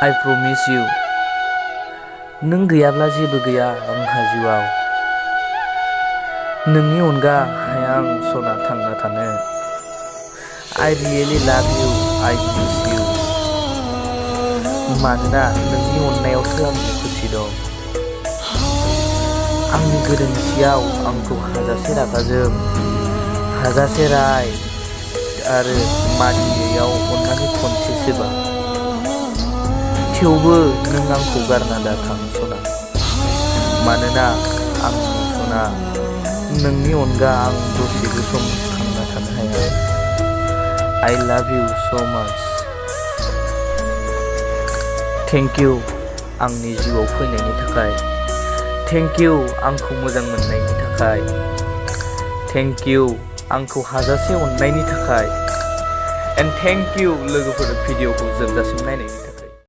I promise you नों गैयाब्ला जेबो गैया आंहा जिउआव नोंनि अनगा हाया आं सना थांना थानो I really love you I miss you मानोना नोंनि अननायावसो आंनि खुसि दं आंनि गोरोन्थियाव आंखौ हाजासे रागाजों हाजासे राय आरो मानियैयाव अननानै खनसेसोबा थेवबो नों आंखौ गारना दाथां सना मानोना आंनि सना नोंनि अनगा आं दसेबो सम थांना थानो हाया I love you so much Thank you आंनि जिउआव फैनायनि थाखाय Thank you आंखौ मोजां मोननायनि थाखाय Thank you आंखौ हाजासे अननायनि थाखाय And thank you लोगोफोर भिडिअखौ जोबजासिम नायनायनि थाखाय